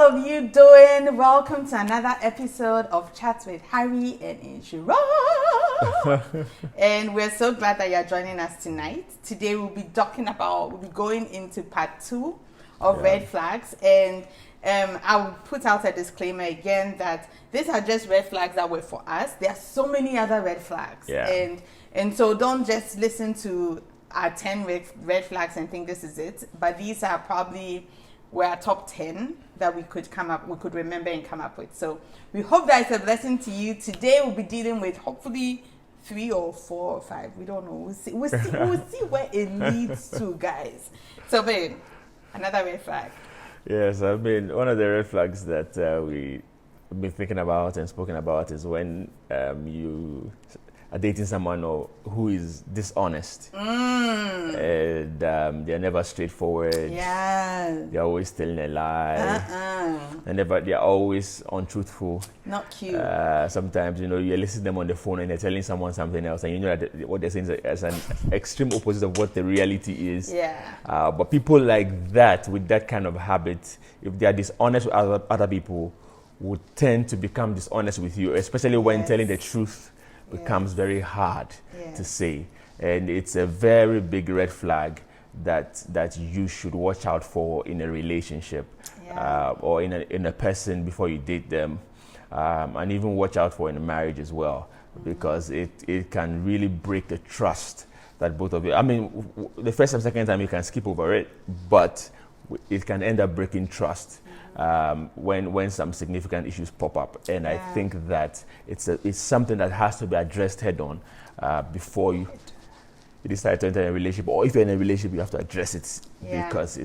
of you doing? Welcome to another episode of Chats with Harry and Inshira. And we're so glad that you're joining us tonight. Today we'll be going into part 2 of red flags. And I'll put out a disclaimer again that these are just red flags that were for us. There are so many other red flags. Yeah. And so don't just listen to our 10 red flags and think this is it. But these are probably our top 10 that we could remember and come up with. So we hope that it's a blessing to you. Today we'll be dealing with hopefully 3 or 4 or 5. We don't know. We'll see where it leads to, guys. So babe, another red flag. Yes, I mean, one of the red flags that we've been thinking about and spoken about is when you are dating someone who is dishonest. And they're never straightforward. Yeah. They're always telling a lie. And they're always untruthful. Not cute. Sometimes, you're listening to them on the phone and they're telling someone something else, and you know that what they're saying is an extreme opposite of what the reality is. Yeah. But people like that, with that kind of habit, if they are dishonest with other people, would tend to become dishonest with you, especially when telling the truth becomes very hard to say. And it's a very big red flag that you should watch out for in a relationship or in a person before you date them, and even watch out for in a marriage as well, because it can really break the trust that both of you, I mean, the first and second time you can skip over it, but it can end up breaking trust when some significant issues pop up. And I think that it's something that has to be addressed head on before you decide to enter a relationship, or if you're in a relationship, you have to address it because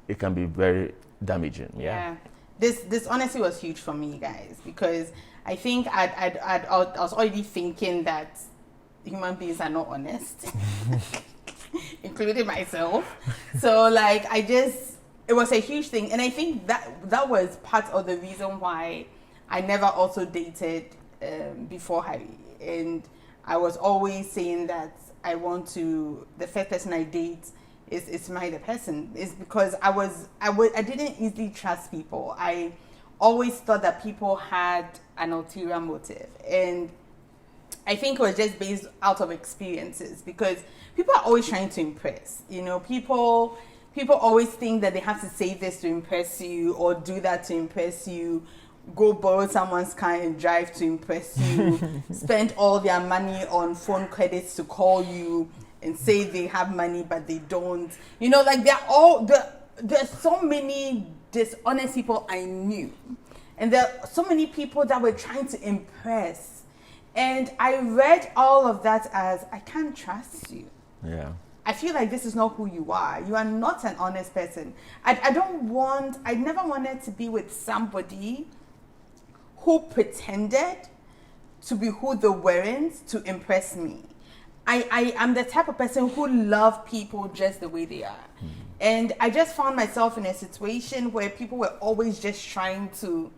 it can be very damaging. This honestly was huge for me, guys, because I think I was already thinking that human beings are not honest, including myself. So it was a huge thing, and I think that was part of the reason why I never also dated before Harry. And I was always saying that the first person I date is the person. It's because I didn't easily trust people. I always thought that people had an ulterior motive, and I think it was just based out of experiences, because people are always trying to impress. People always think that they have to say this to impress you or do that to impress you, go borrow someone's car and drive to impress you, spend all their money on phone credits to call you and say they have money but they don't. There's so many dishonest people I knew. And there are so many people that were trying to impress. And I read all of that as, I can't trust you. Yeah. I feel like this is not who you are. You are not an honest person. I never wanted to be with somebody who pretended to be who they weren't to impress me. I am the type of person who love people just the way they are. And I just found myself in a situation where people were always just trying to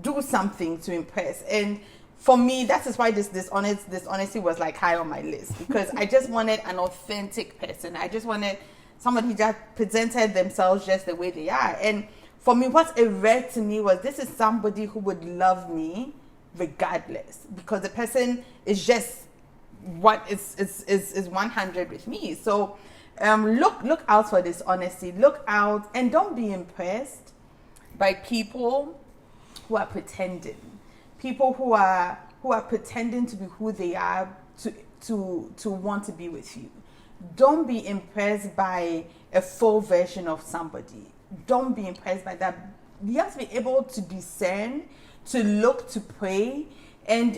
do something to impress. And for me, that is why this honesty was high on my list, because I just wanted an authentic person. I just wanted somebody that presented themselves just the way they are. And for me, what it read to me was, this is somebody who would love me regardless, because the person is just is 100 with me. So look out for this honesty. Look out, and don't be impressed by people who are pretending. People who are pretending to be who they are to want to be with you. Don't be impressed by a full version of somebody. Don't be impressed by that. You have to be able to discern, to look, to pray, and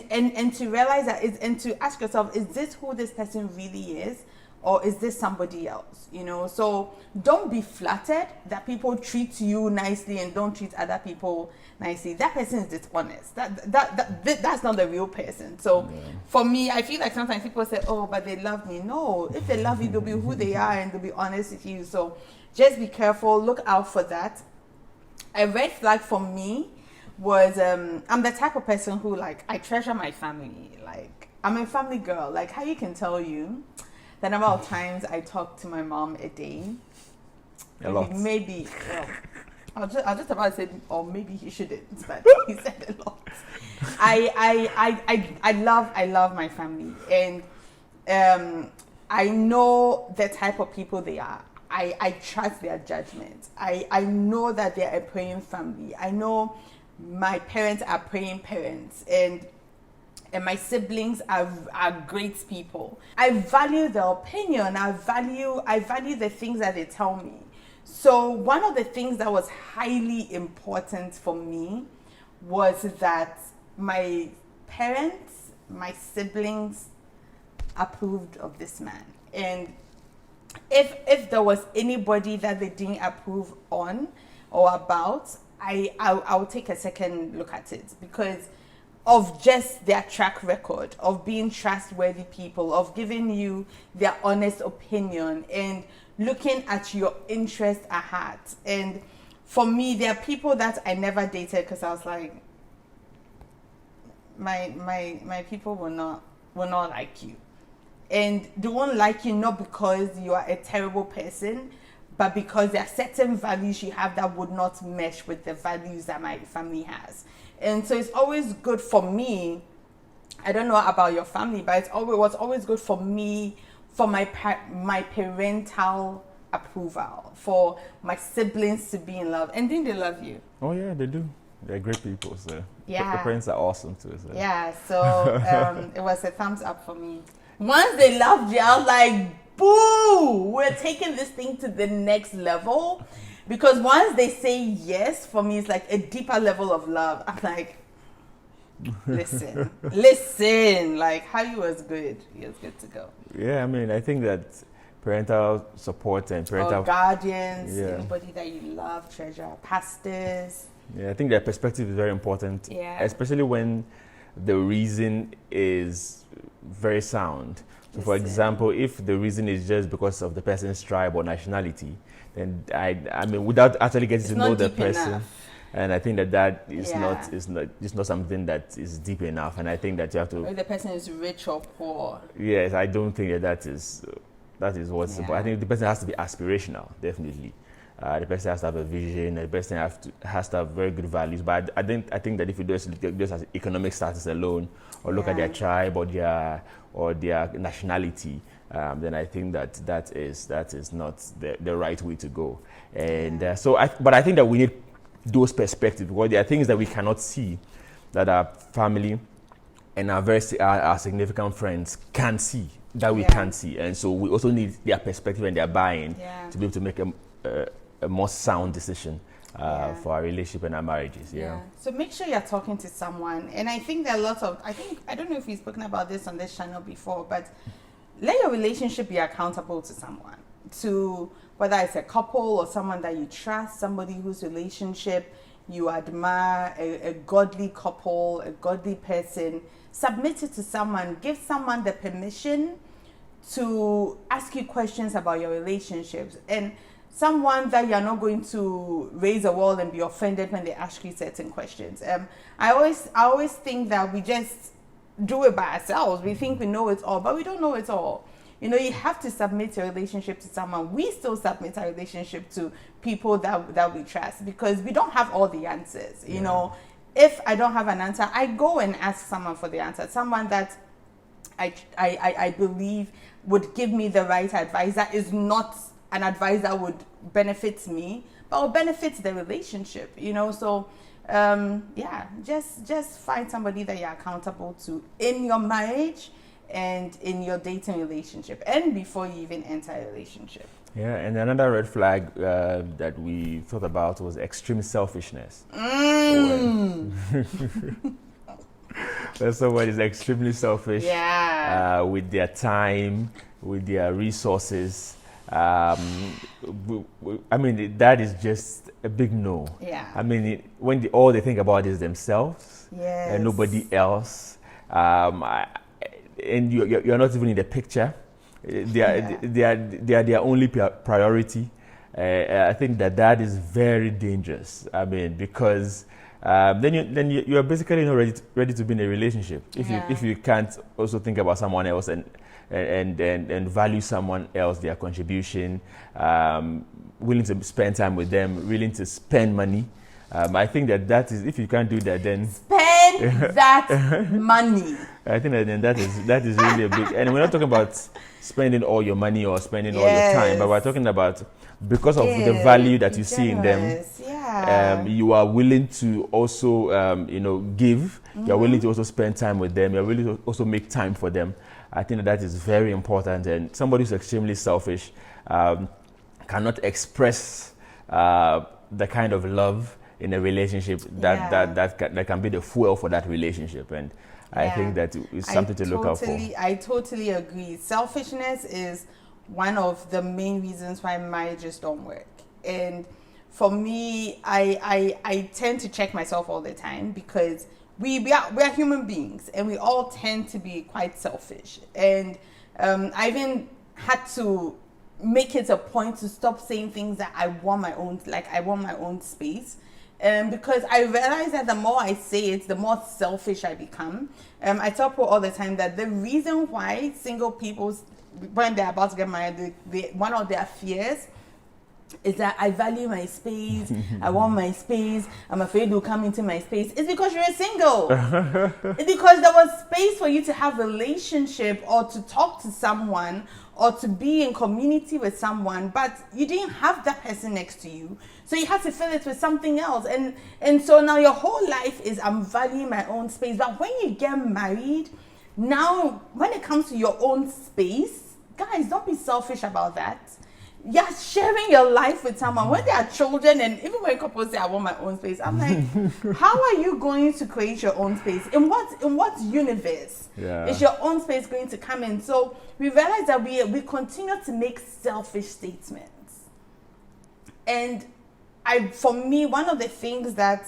to realize that and to ask yourself, is this who this person really is? Or is this somebody else? So don't be flattered that people treat you nicely and don't treat other people nicely. That person is dishonest. That's not the real person. So for me, I feel like sometimes people say, oh, but they love me. No, if they love you, they'll be who they are and they'll be honest with you. So just be careful. Look out for that. A red flag for me was, I'm the type of person who, I treasure my family. I'm a family girl. How you can tell you the number of times I talk to my mom a day. A lot. Maybe I was just about to say, or maybe he shouldn't, but he said a lot. I love my family, and I know the type of people they are. I trust their judgment. I know that they're a praying family. I know my parents are praying parents, and my siblings are great people. I value their opinion. I value the things that they tell me. So one of the things that was highly important for me was that my parents, my siblings approved of this man. And if there was anybody that they didn't approve on or about, I'll take a second look at it, because of just their track record of being trustworthy people, of giving you their honest opinion and looking at your interest at heart. And for me, there are people that I never dated because I was like, my people will not like you. And they won't like you not because you are a terrible person, but because there are certain values you have that would not mesh with the values that my family has. And so it's always good for me. I don't know about your family, but it was always good for me, for my parental approval, for my siblings to be in love. And then they love you. Oh yeah, they do. They're great people. So yeah, the parents are awesome too. So. Yeah, so it was a thumbs up for me. Once they loved you, I was like, boo! We're taking this thing to the next level. Because once they say yes, for me, it's like a deeper level of love. I'm like, listen, like, Harry was good. He was good to go. Yeah, I mean, I think that parental support and parental guardians, anybody that you love, treasure, pastors. Yeah, I think that perspective is very important. Yeah. Especially when the reason is very sound. So, for example, if the reason is just because of the person's tribe or nationality, then I mean, without actually getting to know the person, enough. And I think that is not something that is deep enough. And I think that you have to. If the person is rich or poor. Yes, I don't think that is what's important. I think the person has to be aspirational, definitely. The person has to have a vision. The person has to have very good values. But I think that if you just as economic status alone, or look at their tribe or their nationality, then I think that is not the right way to go. And but I think that we need those perspectives, because there are things that we cannot see that our family and our significant friends can see that we can't see, and so we also need their perspective and their buy-in to be able to make a more sound decision for our relationship and our marriages. Yeah. So make sure you're talking to someone. And I think there are lots of, I don't know if we've spoken about this on this channel before, but let your relationship be accountable to someone. To whether it's a couple or someone that you trust, somebody whose relationship you admire, a godly couple, a godly person. Submit it to someone. Give someone the permission to ask you questions about your relationships. And someone that you're not going to raise a wall and be offended when they ask you certain questions. I always think that we just do it by ourselves. We think we know it all, but we don't know it all. You know, you have to submit your relationship to someone. We still submit our relationship to people that we trust, because we don't have all the answers. You know, if I don't have an answer, I go and ask someone for the answer. Someone that I believe would give me the right advice. That is not an advice that would benefit me, but would benefit the relationship, you know. So just find somebody that you're accountable to in your marriage and in your dating relationship, and before you even enter a relationship. Yeah, and another red flag that we thought about was extreme selfishness. That's someone is extremely selfish with their time, with their resources. I mean, that is just a big no. Yeah. I mean, when all they think about is themselves and nobody else, and you're not even in the picture. They are their only priority. I think that is very dangerous. I mean, because then you are basically not ready to be in a relationship. If you can't also think about someone else and value someone else, their contribution, willing to spend time with them, willing to spend money. I think that is, if you can't do that, then spend that money. I think that is really a big. And we're not talking about spending all your money or spending all your time, but we're talking about, because of the value that you see in them, you are willing to also give. You're willing to also spend time with them. You're willing to also make time for them. I think that is very important. And somebody who's extremely selfish cannot express the kind of love in a relationship that can be the fuel for that relationship. And I think that is something to look out for. I totally agree. Selfishness is one of the main reasons why marriages don't work. And for me, I tend to check myself all the time, because we are human beings, and we all tend to be quite selfish. And I even had to make it a point to stop saying things that I want my own space. Because I realize that the more I say it, the more selfish I become. I tell people all the time that the reason why single people, when they're about to get married, one of their fears is that I value my space, I want my space, I'm afraid you'll come into my space. It's because you're single. It's because there was space for you to have a relationship, or to talk to someone, or to be in community with someone, but you didn't have that person next to you. So you had to fill it with something else. And so now your whole life is, I'm valuing my own space. But when you get married, now when it comes to your own space, guys, don't be selfish about that. You're sharing your life with someone. When there are children, and even when couples say, I want my own space, I'm like, how are you going to create your own space? In what universe is your own space going to come in? So we realize that we continue to make selfish statements. And for me, one of the things that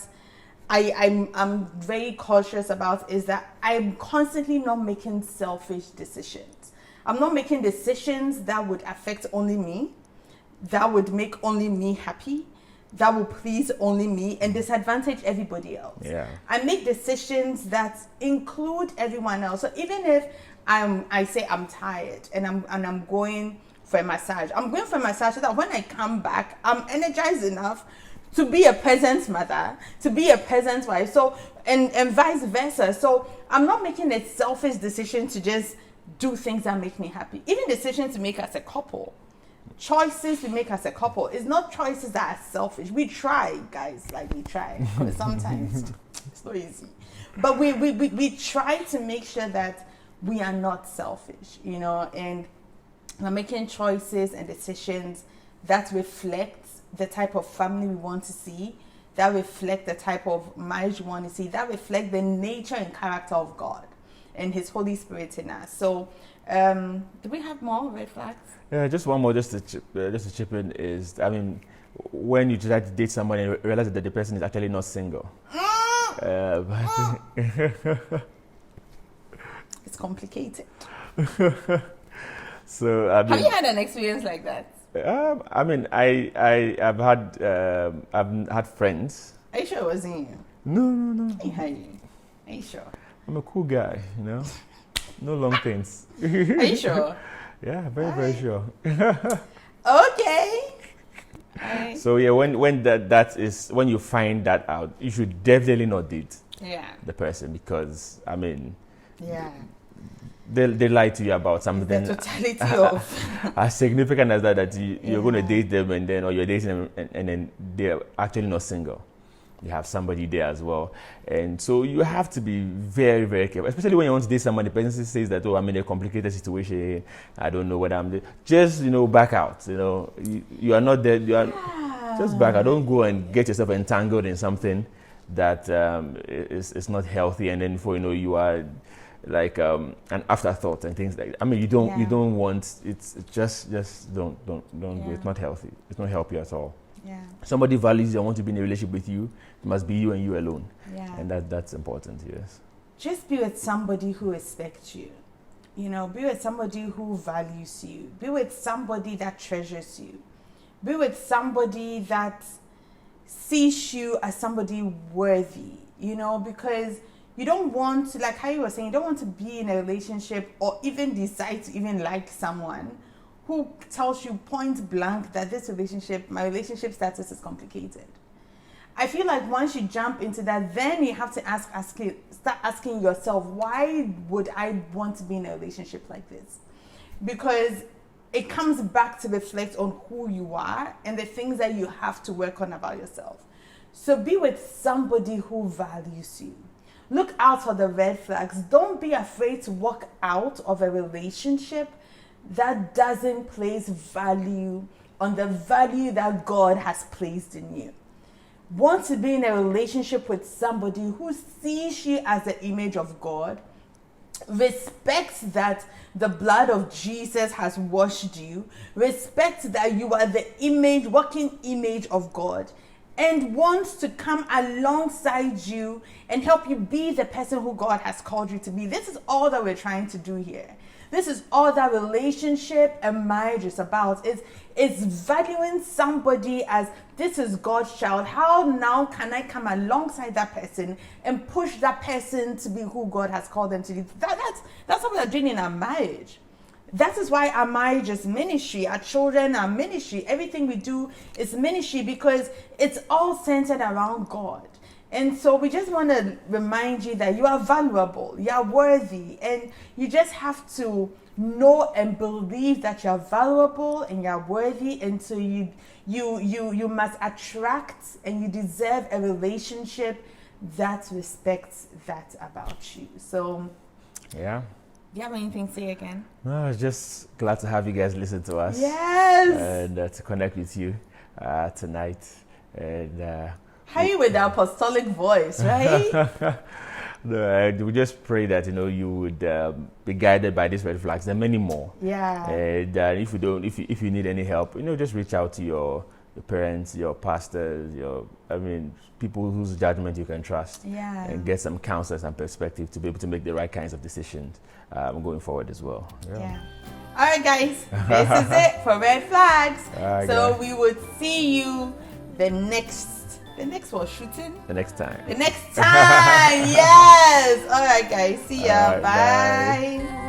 I'm very cautious about is that I'm constantly not making selfish decisions. I'm not making decisions that would affect only me, that would make only me happy, that will please only me and disadvantage everybody else. I make decisions that include everyone else. So even if I say I'm tired and I'm going for a massage, I'm going for a massage so that when I come back, I'm energized enough to be a present mother, to be a present wife, so and vice versa. So I'm not making a selfish decision to just do things that make me happy. Even decisions to make us a couple, choices we make as a couple, is not choices that are selfish. We try, guys, we try, because sometimes it's not easy. But we try to make sure that we are not selfish, and we're making choices and decisions that reflect the type of family we want to see, that reflect the type of marriage we want to see, that reflect the nature and character of God and His Holy Spirit in us. So, do we have more red flags? Yeah, just one more, just to chip in is, when you try to date someone and realize that the person is actually not single. It's complicated. So, have you had an experience like that? I've had friends. Are you sure it wasn't you? No. Are you sure? I'm a cool guy, No long things. Are you sure? Yeah, very sure. Okay. So yeah, when you find that out, you should definitely not date the person, because they lie to you about something. The totality of as significant as that you're going to date them, or you're dating them and then they're actually not single. You have somebody there as well. And so you have to be very, very careful, especially when you want to date someone. The person says that, I'm in a complicated situation, I don't know what I'm doing. Just, back out. You are not there. Just back out. Don't go and get yourself entangled in something that is not healthy, and then before you know, you are like an afterthought and things like that. You don't want it's just don't do it. It's not healthy. It's not help you at all. Somebody values you and wants to be in a relationship with you, it must be you and you alone. And that's important. Yes, just be with somebody who respects you, be with somebody who values you, be with somebody that treasures you, be with somebody that sees you as somebody worthy, because you don't want to, like how you were saying, you don't want to be in a relationship or even decide to even like someone who tells you point blank that my relationship status is complicated. I feel like once you jump into that, then you have to start asking yourself, why would I want to be in a relationship like this? Because it comes back to reflect on who you are and the things that you have to work on about yourself. So be with somebody who values you. Look out for the red flags. Don't be afraid to walk out of a relationship that doesn't place value on the value that God has placed in you. Want to be in a relationship with somebody who sees you as the image of God, respects that the blood of Jesus has washed you, respects that you are the walking image of God, and wants to come alongside you and help you be the person who God has called you to be. This is all that we're trying to do here. This is all that relationship and marriage is about. It's valuing somebody as this is God's child. How now can I come alongside that person and push that person to be who God has called them to be? That's what we're doing in our marriage. That is why our marriage is ministry. Our children are ministry. Everything we do is ministry because it's all centered around God. And so we just want to remind you that you are valuable, you are worthy, and you just have to know and believe that you are valuable and you are worthy, and so you must attract and you deserve a relationship that respects that about you. So, yeah. Do you have anything to say again? No, I was just glad to have you guys listen to us. Yes. And to connect with you tonight. And how are you with the apostolic voice, right? No, we just pray that you would be guided by these red flags and many more. Yeah. And if you need any help, just reach out to your parents, your pastors, people whose judgment you can trust. Yeah. And get some counsel and perspective to be able to make the right kinds of decisions going forward as well. Yeah. All right, guys. This is it for red flags. Right, so guys. we would see you the next one shooting? The next time. The next time, yes. All right, guys. See ya. Right, bye.